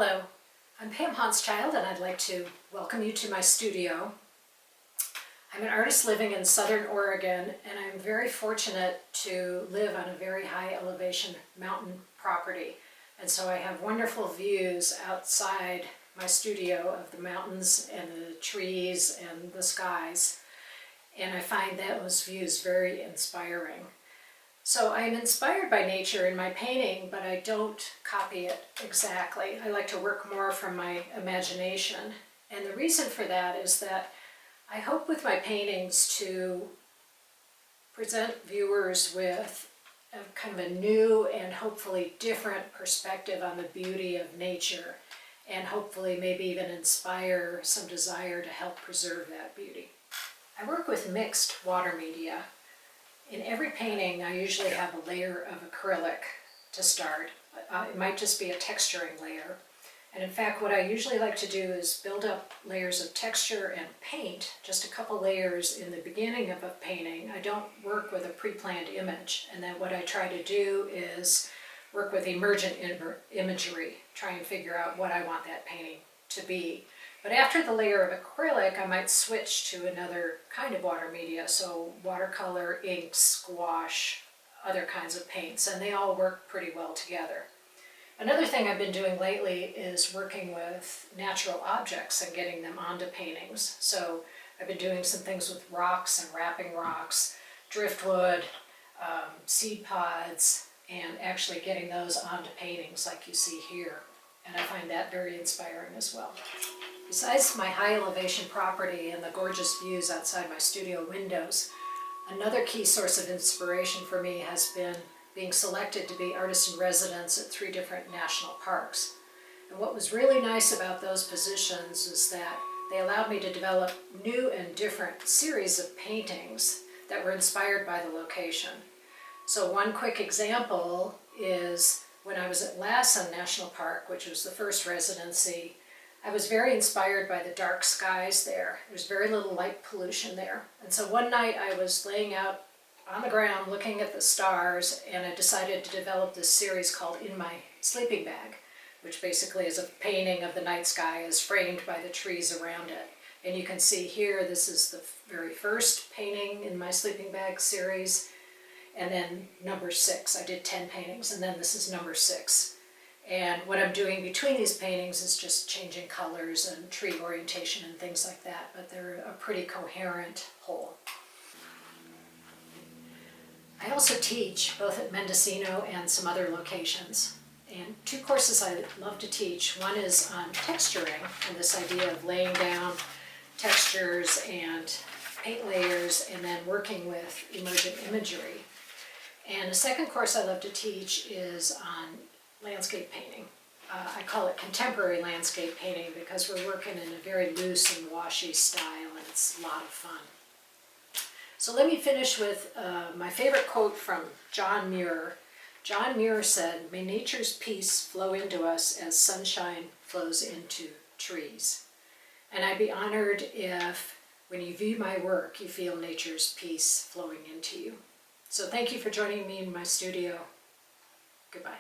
Hello, I'm Pam Haunschild and I'd like to welcome you to my studio. I'm an artist living in Southern Oregon and I'm very fortunate to live on a very high elevation mountain property. And so I have wonderful views outside my studio of the mountains and the trees and the skies. And I find those views very inspiring. So I'm inspired by nature in my painting, but I don't copy it exactly. I like to work more from my imagination. And the reason for that is that I hope with my paintings to present viewers with a kind of a new and hopefully different perspective on the beauty of nature, and hopefully maybe even inspire some desire to help preserve that beauty. I work with mixed water media. In every painting, I usually have a layer of acrylic to start. It might just be a texturing layer. And in fact, what I usually like to do is build up layers of texture and paint, just a couple layers in the beginning of a painting. I don't work with a pre-planned image. And then what I try to do is work with emergent imagery, try and figure out what I want that painting to be. But after the layer of acrylic, I might switch to another kind of water media, so watercolor, inks, gouache, other kinds of paints, and they all work pretty well together. Another thing I've been doing lately is working with natural objects and getting them onto paintings. So I've been doing some things with rocks and wrapping rocks, driftwood, seed pods, and actually getting those onto paintings like you see here. And I find that very inspiring as well. Besides my high elevation property and the gorgeous views outside my studio windows, another key source of inspiration for me has been being selected to be artist in residence at 3 different national parks. And what was really nice about those positions is that they allowed me to develop new and different series of paintings that were inspired by the location. So one quick example is when I was at Lassen National Park, which was the first residency, I was very inspired by the dark skies there. There's very little light pollution there. And so one night I was laying out on the ground looking at the stars, and I decided to develop this series called In My Sleeping Bag, which basically is a painting of the night sky as framed by the trees around it. And you can see here, this is the very first painting in my sleeping bag series, and then number 6. I did 10 paintings, and then this is number 6. And what I'm doing between these paintings is just changing colors and tree orientation and things like that, but they're a pretty coherent whole. I also teach both at Mendocino and some other locations. And 2 courses I love to teach. One is on texturing, and this idea of laying down textures and paint layers and then working with emergent imagery. And a second course I love to teach is on landscape painting. I call it contemporary landscape painting because we're working in a very loose and washy style, and it's a lot of fun. So let me finish with my favorite quote from John Muir. John Muir said, "May nature's peace flow into us as sunshine flows into trees." And I'd be honored if, when you view my work, you feel nature's peace flowing into you. So thank you for joining me in my studio. Goodbye.